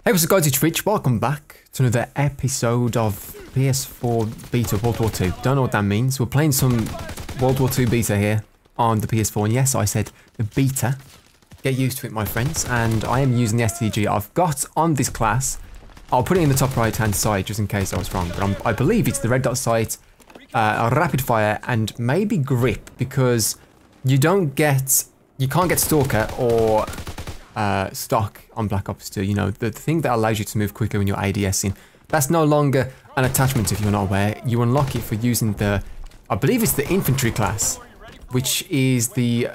Hey, what's up guys, it's Rich. Welcome back to another episode of PS4 Beta World War II. Don't know what that means. We're playing some World War II Beta here on the PS4. And yes, I said the beta. Get used to it, my friends. And I am using the STG I've got on this class. I'll put it in the top right hand side just in case I was wrong. But I believe it's the red dot sight, rapid fire, and maybe grip. Because you can't get Stalker or stock on Black Ops 2, you know, the thing that allows you to move quicker when you're ADSing. That's no longer an attachment if you're not aware. You unlock it for using the, I believe it's the infantry class, which is the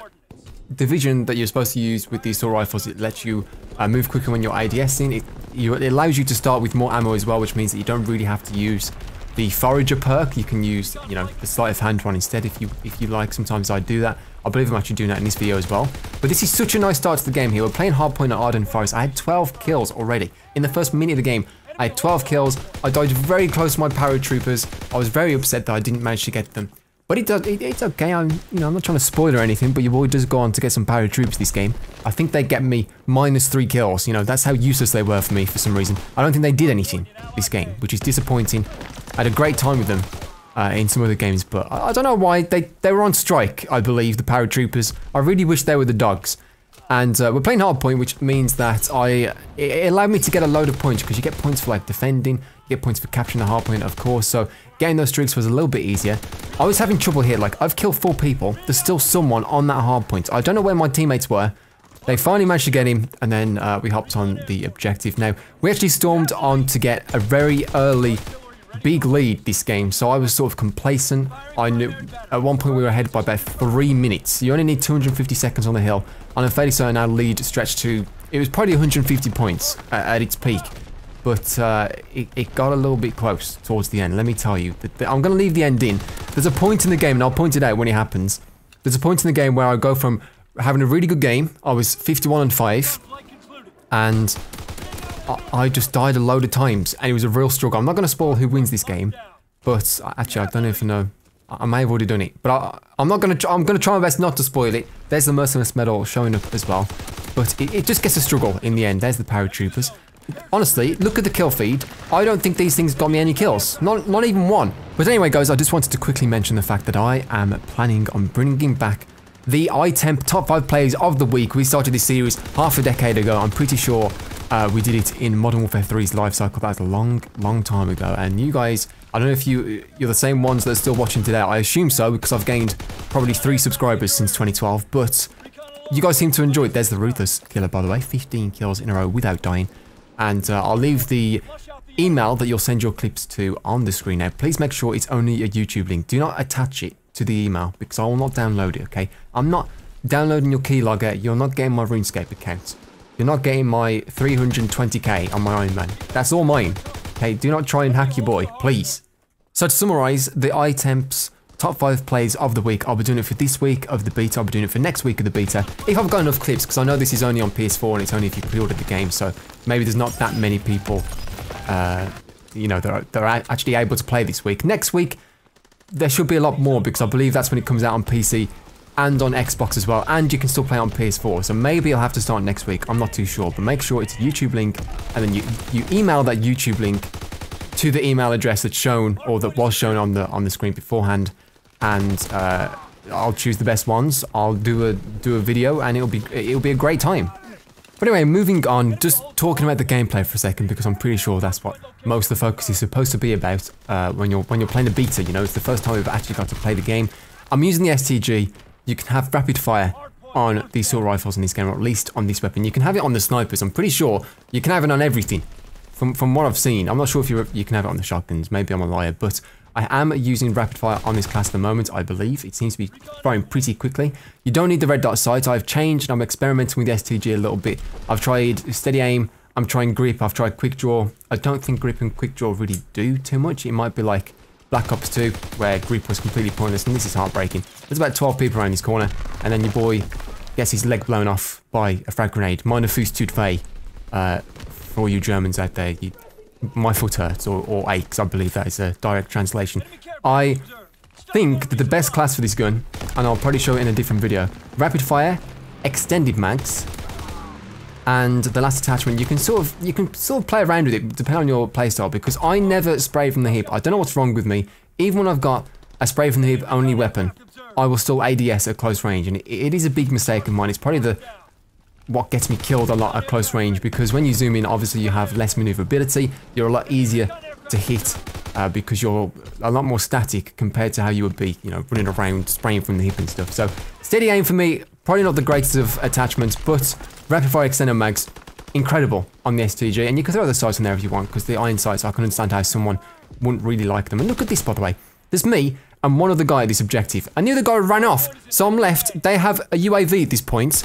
division that you're supposed to use with the assault rifles. It lets you move quicker when you're ADSing. It allows you to start with more ammo as well, which means that you don't really have to use the forager perk. You can use, you know, the sleight of hand one instead if you like. Sometimes I do that. I believe I'm actually doing that in this video as well. But this is such a nice start to the game here. We're playing Hardpoint at Arden Forest. I had 12 kills already. In the first minute of the game, I had 12 kills. I died very close to my paratroopers. I was very upset that I didn't manage to get them. But it's okay. I'm not trying to spoil or anything, but your boy does go on to get some paratroopers this game. I think they get me -3 kills. You know, that's how useless they were for me for some reason. I don't think they did anything this game, which is disappointing. I had a great time with them in some other games, but I don't know why. They were on strike, I believe, the paratroopers. I really wish they were the dogs. And we're playing Hardpoint, which means that it allowed me to get a load of points, because you get points for like defending, you get points for capturing the hardpoint, of course, so getting those streaks was a little bit easier. I was having trouble here. Like, I've killed 4 people. There's still someone on that hardpoint. I don't know where my teammates were. They finally managed to get him, and then we hopped on the objective. Now, we actually stormed on to get a very early big lead this game, so I was sort of complacent. I knew at one point we were ahead by about 3 minutes. You only need 250 seconds on the hill, and I'm fairly certain our lead stretched to, it was probably 150 points at its peak, but it got a little bit close towards the end. Let me tell you, I'm going to leave the end in. There's a point in the game, and I'll point it out when it happens. There's a point in the game where I go from having a really good game, I was 51-5, and I just died a load of times, and it was a real struggle. I'm not going to spoil who wins this game, but actually I don't even know. I may have already done it, but I'm not going to. I'm going to try my best not to spoil it. There's the merciless medal showing up as well, but it just gets a struggle in the end. There's the paratroopers. Honestly, look at the kill feed. I don't think these things got me any kills. Not even one. But anyway, guys, I just wanted to quickly mention the fact that I am planning on bringing back the iTemp top 5 players of the week. We started this series half a decade ago. I'm pretty sure we did it in Modern Warfare 3's life cycle. That's a long time ago. And you guys, I don't know if you're the same ones that are still watching today. I assume so, because I've gained probably 3 subscribers since 2012. But you guys seem to enjoy it. There's the Ruthless Killer, by the way. 15 kills in a row without dying. And I'll leave the email that you'll send your clips to on the screen now. Please make sure it's only a YouTube link. Do not attach it to the email, because I will not download it, okay? I'm not downloading your keylogger. You're not getting my RuneScape account. You're not getting my 320k on my Iron Man. That's all mine. Okay, do not try and hack your boy, please. So to summarize, the iTemp's top 5 plays of the week, I'll be doing it for this week of the beta. I'll be doing it for next week of the beta, if I've got enough clips, because I know this is only on PS4 and it's only if you pre-ordered the game, so maybe there's not that many people, you know, that are actually able to play this week. Next week, there should be a lot more, because I believe that's when it comes out on PC and on Xbox as well, and you can still play on PS4, so maybe I'll have to start next week. I'm not too sure, but make sure it's a YouTube link, and then you email that YouTube link to the email address that's shown, or that was shown on the screen beforehand, and I'll choose the best ones. I'll do a video, and it'll be a great time. But anyway, moving on, just talking about the gameplay for a second, because I'm pretty sure that's what most of the focus is supposed to be about when you're playing the beta. You know, it's the first time we've actually got to play the game. I'm using the STG. You can have rapid fire on the assault rifles in this game, or at least on this weapon. You can have it on the snipers. I'm pretty sure you can have it on everything. From what I've seen, I'm not sure if you can have it on the shotguns. Maybe I'm a liar, but I am using rapid fire on this class at the moment. I believe it seems to be firing pretty quickly. You don't need the red dot sight. I've changed. I'm experimenting with the STG a little bit. I've tried steady aim. I'm trying grip. I've tried quick draw. I don't think grip and quick draw really do too much. It might be like Black Ops 2, where grip was completely pointless, and this is heartbreaking. There's about 12 people around this corner, and then your boy gets his leg blown off by a frag grenade. Meine Fuß tut weh. For all you Germans out there, my foot hurts, or aches, I believe that is a direct translation. I think that the best class for this gun, and I'll probably show it in a different video, rapid fire, extended mags, And the last attachment, you can sort of play around with it depending on your playstyle, because I never spray from the hip. I don't know what's wrong with me. Even when I've got a spray from the hip only weapon, I will still ADS at close range, and it is a big mistake of mine. It's probably what gets me killed a lot at close range, because when you zoom in, obviously you have less maneuverability. You're a lot easier to hit because you're a lot more static compared to how you would be, you know, running around spraying from the hip and stuff. So steady aim for me, probably not the greatest of attachments, but rapid fire extended mags, incredible on the STG, and you can throw the sights in there if you want, because the iron sights, I can understand how someone wouldn't really like them. And look at this, by the way. There's me and one other guy at this objective, and the other guy ran off, so I'm left. They have a UAV at this point,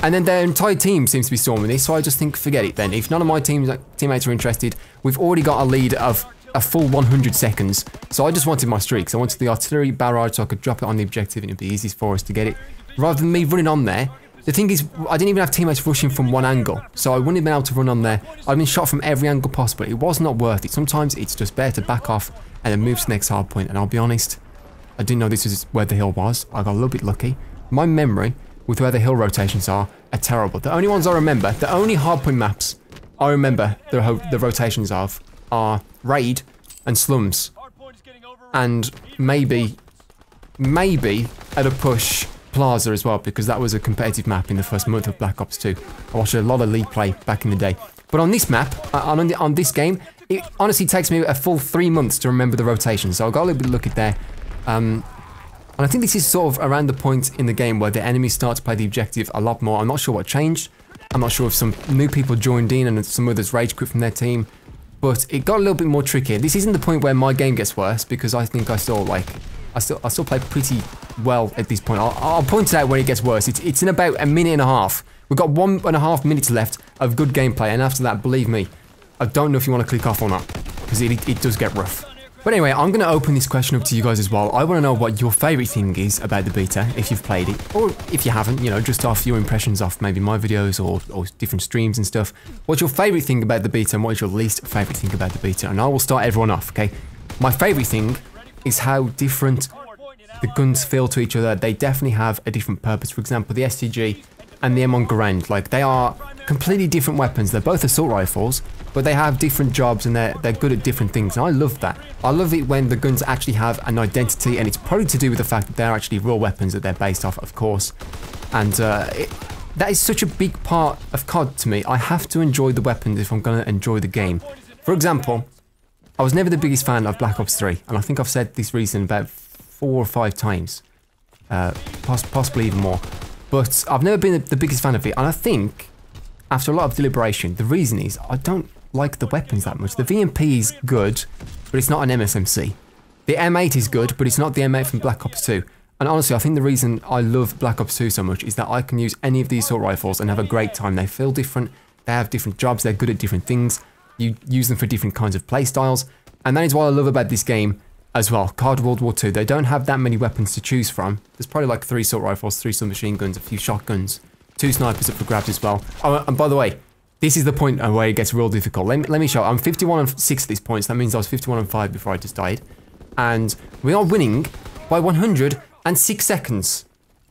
and then their entire team seems to be storming this, so I just think, forget it then. If none of my teammates are interested, we've already got a lead of a full 100 seconds, so I just wanted my streaks. I wanted the artillery barrage so I could drop it on the objective and it'd be easy for us to get it, rather than me running on there. The thing is, I didn't even have teammates rushing from one angle, so I wouldn't have been able to run on there. I've been shot from every angle possible. It was not worth it. Sometimes it's just better to back off and then move to the next hard point. And I'll be honest, I didn't know this was where the hill was. I got a little bit lucky. My memory with where the hill rotations are terrible. The only ones I remember, the only hardpoint maps I remember the rotations of are Raid and Slums. And maybe at a push, Plaza as well, because that was a competitive map in the first month of Black Ops 2. I watched a lot of League play back in the day. But on this map, on this game, it honestly takes me a full 3 months to remember the rotation, so I got a little bit of luck at there. And I think this is sort of around the point in the game where the enemies start to play the objective a lot more. I'm not sure what changed. I'm not sure if some new people joined in and some others rage quit from their team. But it got a little bit more trickier. This isn't the point where my game gets worse, because I think I still play pretty well at this point. I'll point it out when it gets worse. It's in about a minute and a half. We've got 1.5 minutes left of good gameplay, and after that, believe me, I don't know if you want to click off or not, because it does get rough. But anyway, I'm going to open this question up to you guys as well. I want to know what your favourite thing is about the beta, if you've played it, or if you haven't, you know, just off your impressions off maybe my videos or different streams and stuff. What's your favourite thing about the beta, and what is your least favourite thing about the beta? And I will start everyone off, okay? My favourite thing is how different the guns feel to each other. They definitely have a different purpose. For example, the STG and the M1 Garand, like, they are completely different weapons. They're both assault rifles, but they have different jobs and they're good at different things, and I love that. I love it when the guns actually have an identity, and it's probably to do with the fact that they're actually real weapons that they're based off, of course. And that is such a big part of CoD to me. I have to enjoy the weapons if I'm going to enjoy the game. For example, I was never the biggest fan of Black Ops 3, and I think I've said this reason about 4 or 5 times, possibly even more. But I've never been the biggest fan of it, and I think, after a lot of deliberation, the reason is I don't like the weapons that much. The VMP is good, but it's not an MSMC. The M8 is good, but it's not the M8 from Black Ops 2. And honestly, I think the reason I love Black Ops 2 so much is that I can use any of these assault rifles and have a great time. They feel different, they have different jobs, they're good at different things. You use them for different kinds of play styles, and that is what I love about this game as well. CoD WW2, they don't have that many weapons to choose from. There's probably like 3 assault rifles, 3 submachine guns, a few shotguns, 2 snipers up for grabs as well. Oh, and by the way, this is the point where it gets real difficult. Let me show. I'm 51-6 at this point, so that means I was 51-5 before I just died. And we are winning by 106 seconds.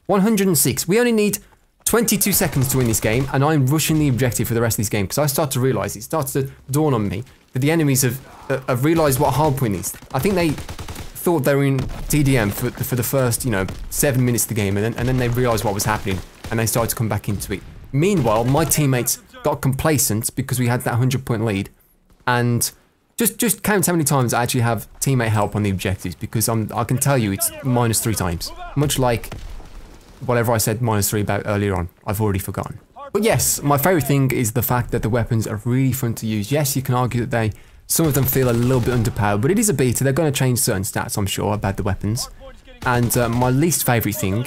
106. We only need 22 seconds to win this game, and I'm rushing the objective for the rest of this game, because I start to realise, it starts to dawn on me, that the enemies have realised what hardpoint is. I think they thought they were in TDM for the first, you know, 7 minutes of the game, and then they realised what was happening, and they started to come back into it. Meanwhile, my teammates got complacent because we had that 100-point lead, and just count how many times I actually have teammate help on the objectives, because I can tell you it's -3 times. Much like whatever I said -3 about earlier on, I've already forgotten. But yes, my favourite thing is the fact that the weapons are really fun to use. Yes, you can argue that some of them feel a little bit underpowered, but it is a beta. They're going to change certain stats, I'm sure, about the weapons. And my least favourite thing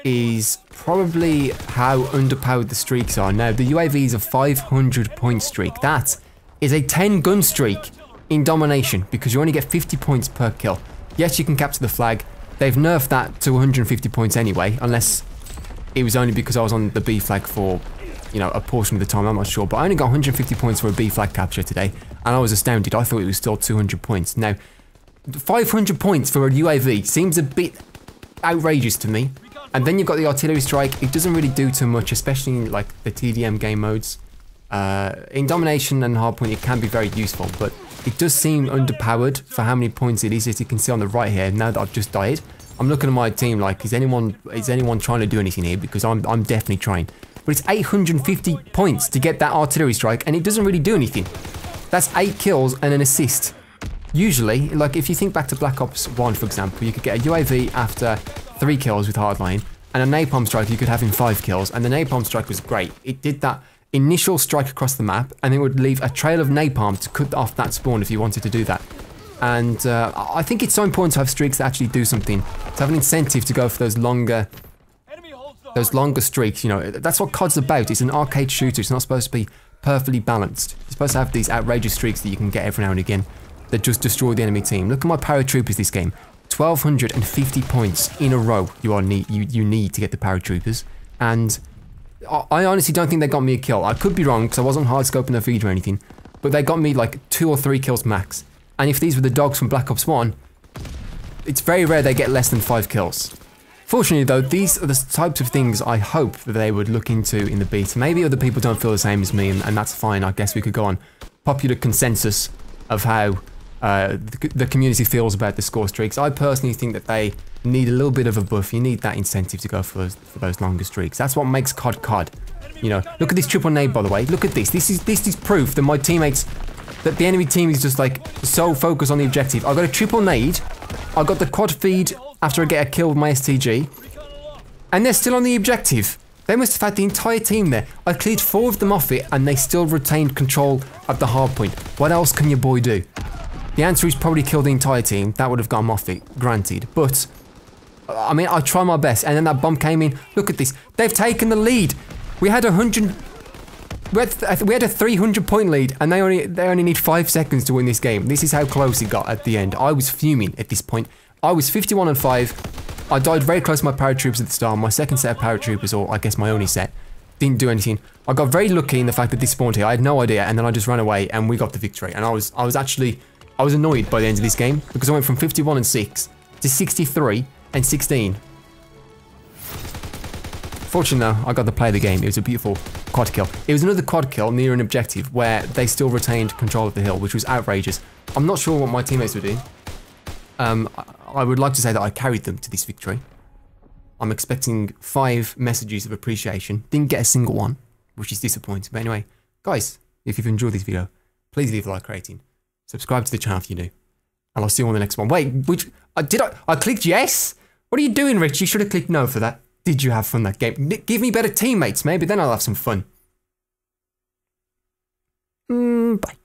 is probably how underpowered the streaks are. Now, the UAV is a 500-point streak. That is a 10-gun streak in domination, because you only get 50 points per kill. Yes, you can capture the flag. They've nerfed that to 150 points anyway, unless it was only because I was on the B flag for, you know, a portion of the time, I'm not sure. But I only got 150 points for a B flag capture today, and I was astounded. I thought it was still 200 points. Now, 500 points for a UAV seems a bit outrageous to me. And then you've got the artillery strike. It doesn't really do too much, especially in like the TDM game modes. In domination and hardpoint, it can be very useful, but it does seem underpowered for how many points it is. As you can see on the right here, now that I've just died, I'm looking at my team like, is anyone trying to do anything here? Because I'm definitely trying. But it's 850 points to get that artillery strike, and it doesn't really do anything. That's 8 kills and an assist. Usually, like if you think back to Black Ops 1, for example, you could get a UAV after 3 kills with hardline, and a napalm strike you could have in 5 kills, and the napalm strike was great. It did that initial strike across the map, and it would leave a trail of napalm to cut off that spawn if you wanted to do that. And I think it's so important to have streaks that actually do something, to have an incentive to go for those longer streaks. You know, that's what COD's about. It's an arcade shooter. It's not supposed to be perfectly balanced. You're supposed to have these outrageous streaks that you can get every now and again that just destroy the enemy team. Look at my paratroopers this game. 1,250 points in a row you need to get the paratroopers. And I honestly don't think they got me a kill. I could be wrong because I wasn't hard scoping their feed or anything, but they got me like 2 or 3 kills max. And if these were the dogs from Black Ops 1, it's very rare they get less than 5 kills. Fortunately though, these are the types of things I hope that they would look into in the beta. Maybe other people don't feel the same as me, and that's fine. I guess we could go on popular consensus of how the community feels about the score streaks. I personally think that they need a little bit of a buff. You need that incentive to go for those longer streaks. That's what makes COD COD. You know, look at this triple nade, by the way. Look at this. This is proof that my teammates, that the enemy team is just like so focused on the objective. I got a triple nade. I got the quad feed after I get a kill with my STG, and they're still on the objective. They must have had the entire team there. I cleared 4 of them off it, and they still retained control of the hard point. What else can your boy do? The answer is probably kill the entire team. That would have gone off it, granted. But, I mean, I try my best. And then that bomb came in. Look at this. They've taken the lead. We had a 300 point lead, and they only need 5 seconds to win this game. This is how close it got at the end. I was fuming at this point. I was 51-5. I died very close to my paratroopers at the start. My second set of paratroopers, or I guess my only set, didn't do anything. I got very lucky in the fact that this spawned here. I had no idea, and then I just ran away, and we got the victory. And I was annoyed by the end of this game because I went from 51-6 to 63-16. Fortunately though, I got to play the game. It was a beautiful quad kill. It was another quad kill near an objective where they still retained control of the hill, which was outrageous. I'm not sure what my teammates were doing. I would like to say that I carried them to this victory. I'm expecting 5 messages of appreciation. Didn't get a single one, which is disappointing. But anyway, guys, if you've enjoyed this video, please leave a like rating. Subscribe to the channel if you do. And I'll see you on the next one. Wait, I clicked yes? What are you doing, Rich? You should have clicked no for that. Did you have fun that game? Give me better teammates, maybe then I'll have some fun. Bye.